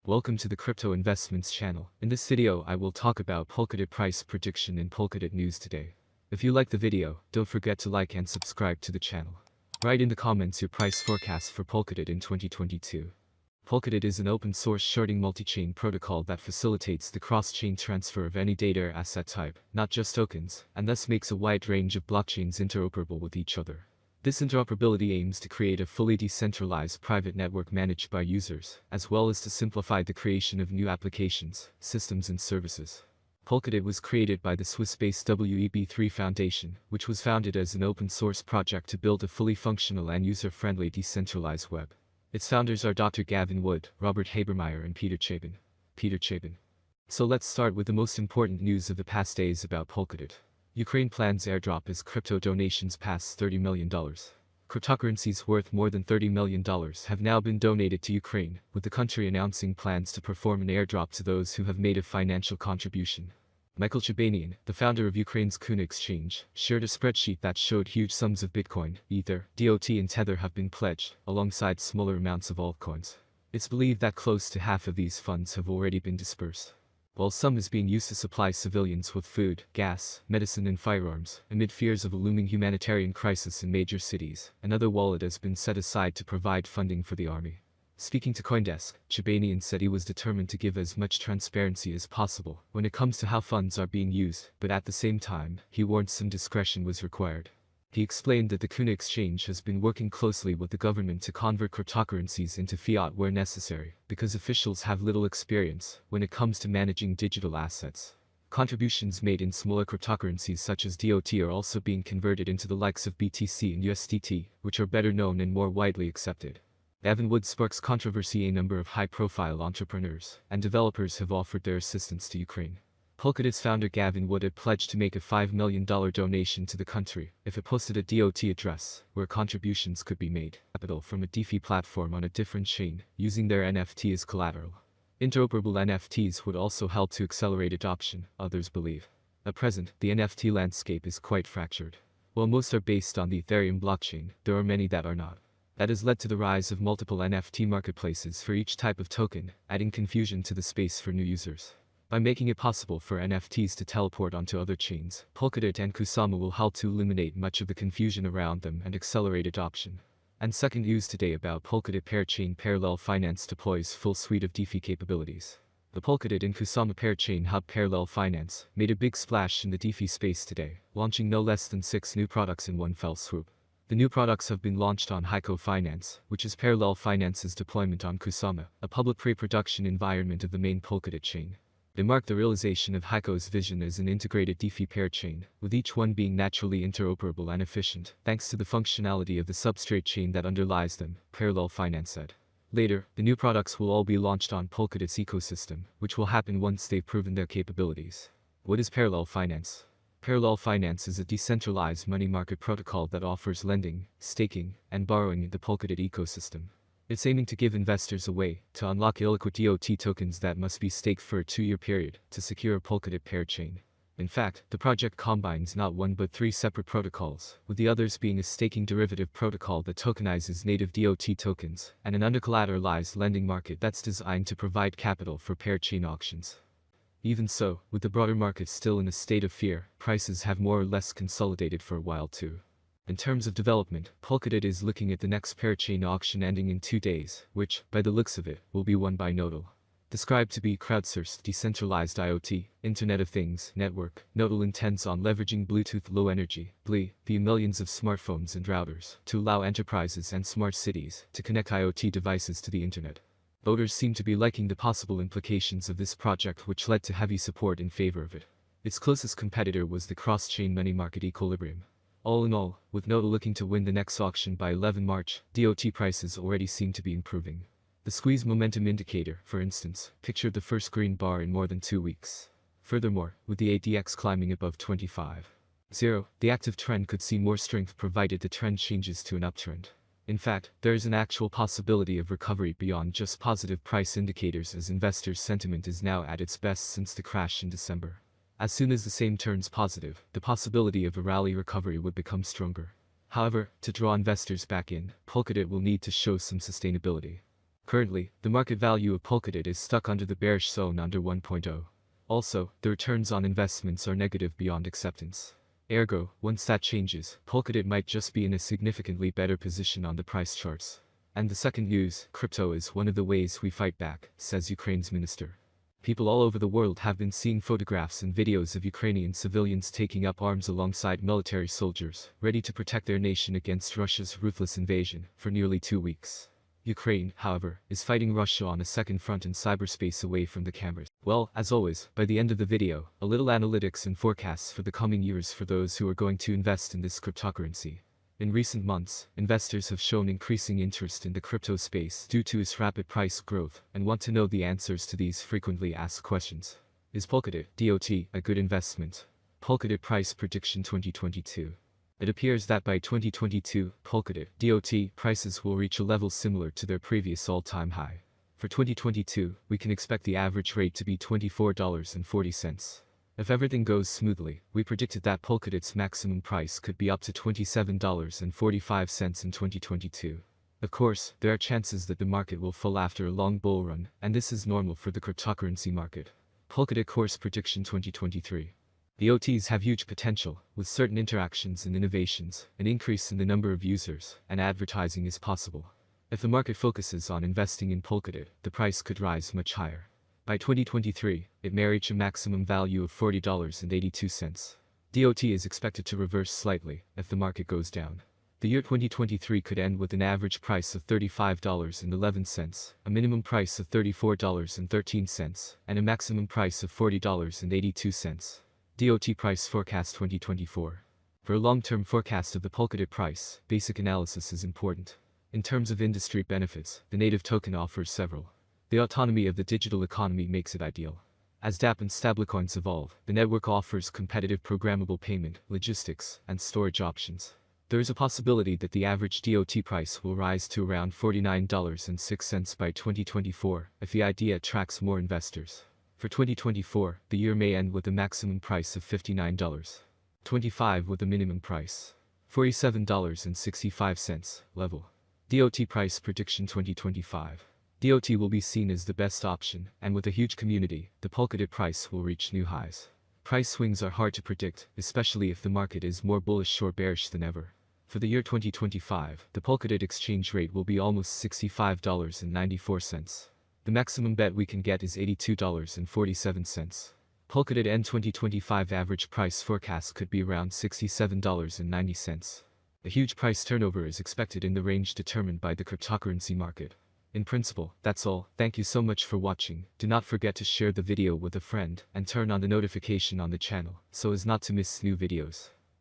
Welcome to the Crypto Investments channel. In this video I will talk about Polkadot price prediction and Polkadot news today. If you like the video, don't forget to like and subscribe to the channel. Write in the comments your price forecast for Polkadot in 2022. Polkadot is an open-source sharding multi-chain protocol that facilitates the cross-chain transfer of any data or asset type, not just tokens, and thus makes a wide range of blockchains interoperable with each other. This interoperability aims to create a fully decentralized private network managed by users, as well as to simplify the creation of new applications, systems and services. Polkadot was created by the Swiss-based WEB3 Foundation, which was founded as an open-source project to build a fully functional and user-friendly decentralized web. Its founders are Dr. Gavin Wood, Robert Habermeyer and Peter Chabin. So let's start with the most important news of the past days about Polkadot. Ukraine plans airdrop as crypto donations pass $30 million. Cryptocurrencies worth more than $30 million have now been donated to Ukraine, with the country announcing plans to perform an airdrop to those who have made a financial contribution. Michael Chebanian, the founder of Ukraine's Kuna exchange, shared a spreadsheet that showed huge sums of Bitcoin, Ether, DOT and Tether have been pledged, alongside smaller amounts of altcoins. It's believed that close to half of these funds have already been dispersed, while some is being used to supply civilians with food, gas, medicine and firearms. Amid fears of a looming humanitarian crisis in major cities, another wallet has been set aside to provide funding for the army. Speaking to CoinDesk, Chebanian said he was determined to give as much transparency as possible when it comes to how funds are being used, but at the same time, he warned some discretion was required. He explained that the Kuna exchange has been working closely with the government to convert cryptocurrencies into fiat where necessary, because officials have little experience when it comes to managing digital assets. Contributions made in smaller cryptocurrencies such as DOT are also being converted into the likes of BTC and USDT, which are better known and more widely accepted. Gavin Wood sparks controversy. A number of high-profile entrepreneurs and developers have offered their assistance to Ukraine. Polkadot's founder Gavin Wood had pledged to make a $5 million donation to the country if it posted a DOT address where contributions could be made. Capital from a DeFi platform on a different chain, using their NFT as collateral. Interoperable NFTs would also help to accelerate adoption, others believe. At present, the NFT landscape is quite fractured. While most are based on the Ethereum blockchain, there are many that are not. That has led to the rise of multiple NFT marketplaces for each type of token, adding confusion to the space for new users. By making it possible for NFTs to teleport onto other chains, Polkadot and Kusama will help to eliminate much of the confusion around them and accelerate adoption. And second news today about Polkadot Parachain Parallel Finance deploys full suite of DeFi capabilities. The Polkadot and Kusama Parachain Hub Parallel Finance made a big splash in the DeFi space today, launching no less than 6 new products in one fell swoop. The new products have been launched on Heiko Finance, which is Parallel Finance's deployment on Kusama, a public pre-production environment of the main Polkadot chain. They mark the realization of Heiko's vision as an integrated DeFi parachain, with each one being naturally interoperable and efficient, thanks to the functionality of the substrate chain that underlies them, Parallel Finance said. Later, the new products will all be launched on Polkadot's ecosystem, which will happen once they've proven their capabilities. What is Parallel Finance? Parallel Finance is a decentralized money market protocol that offers lending, staking, and borrowing in the Polkadot ecosystem. It's aiming to give investors a way to unlock illiquid DOT tokens that must be staked for a 2-year period to secure a Polkadot parachain. In fact, the project combines not one but 3 separate protocols, with the others being a staking derivative protocol that tokenizes native DOT tokens, and an undercollateralized lending market that's designed to provide capital for parachain auctions. Even so, with the broader market still in a state of fear, prices have more or less consolidated for a while too. In terms of development, Polkadot is looking at the next parachain auction ending in 2 days, which, by the looks of it, will be won by Nodal. Described to be crowdsourced decentralized IoT, Internet of Things, network, Nodal intends on leveraging Bluetooth Low Energy, BLE, via millions of smartphones and routers, to allow enterprises and smart cities to connect IoT devices to the internet. Voters seem to be liking the possible implications of this project, which led to heavy support in favor of it. Its closest competitor was the cross-chain money market Equilibrium. All in all, with Nodal looking to win the next auction by 11 March, DOT prices already seem to be improving. The squeeze momentum indicator, for instance, pictured the first green bar in more than 2 weeks. Furthermore, with the ADX climbing above 25.0, the active trend could see more strength provided the trend changes to an uptrend. In fact, there is an actual possibility of recovery beyond just positive price indicators, as investors' sentiment is now at its best since the crash in December. As soon as the same turns positive, the possibility of a rally recovery would become stronger. However, to draw investors back in, Polkadot will need to show some sustainability. Currently, the market value of Polkadot is stuck under the bearish zone under 1.0. Also, the returns on investments are negative beyond acceptance. Ergo, once that changes, Polkadot might just be in a significantly better position on the price charts. And the second news, crypto is one of the ways we fight back, says Ukraine's minister. People all over the world have been seeing photographs and videos of Ukrainian civilians taking up arms alongside military soldiers, ready to protect their nation against Russia's ruthless invasion, for nearly 2 weeks. Ukraine, however, is fighting Russia on a second front in cyberspace away from the cameras. Well, as always, by the end of the video, a little analytics and forecasts for the coming years for those who are going to invest in this cryptocurrency. In recent months, investors have shown increasing interest in the crypto space due to its rapid price growth and want to know the answers to these frequently asked questions. Is Polkadot, DOT, a good investment? Polkadot Price Prediction 2022. It appears that by 2022, Polkadot, DOT, prices will reach a level similar to their previous all-time high. For 2022, we can expect the average rate to be $24.40. If everything goes smoothly, we predicted that Polkadot's maximum price could be up to $27.45 in 2022. Of course, there are chances that the market will fall after a long bull run, and this is normal for the cryptocurrency market. Polkadot Course Prediction 2023. The OTs have huge potential, with certain interactions and innovations, an increase in the number of users, and advertising is possible. If the market focuses on investing in Polkadot, the price could rise much higher. By 2023, it may reach a maximum value of $40.82. DOT is expected to reverse slightly if the market goes down. The year 2023 could end with an average price of $35.11, a minimum price of $34.13, and a maximum price of $40.82. DOT Price Forecast 2024. For a long-term forecast of the Polkadot price, basic analysis is important. In terms of industry benefits, the native token offers several. The autonomy of the digital economy makes it ideal. As dApp and stablecoins evolve, the network offers competitive programmable payment, logistics, and storage options. There is a possibility that the average DOT price will rise to around $49.06 by 2024 if the idea attracts more investors. For 2024, the year may end with a maximum price of $59.25 with a minimum price $47.65 level. DOT Price Prediction 2025. DOT will be seen as the best option, and with a huge community, the Polkadot price will reach new highs. Price swings are hard to predict, especially if the market is more bullish or bearish than ever. For the year 2025, the Polkadot exchange rate will be almost $65.94. The maximum bet we can get is $82.47. Polkadot End 2025 average price forecast could be around $67.90. A huge price turnover is expected in the range determined by the cryptocurrency market. In principle, that's all. Thank you so much for watching. Do not forget to share the video with a friend and turn on the notification on the channel so as not to miss new videos.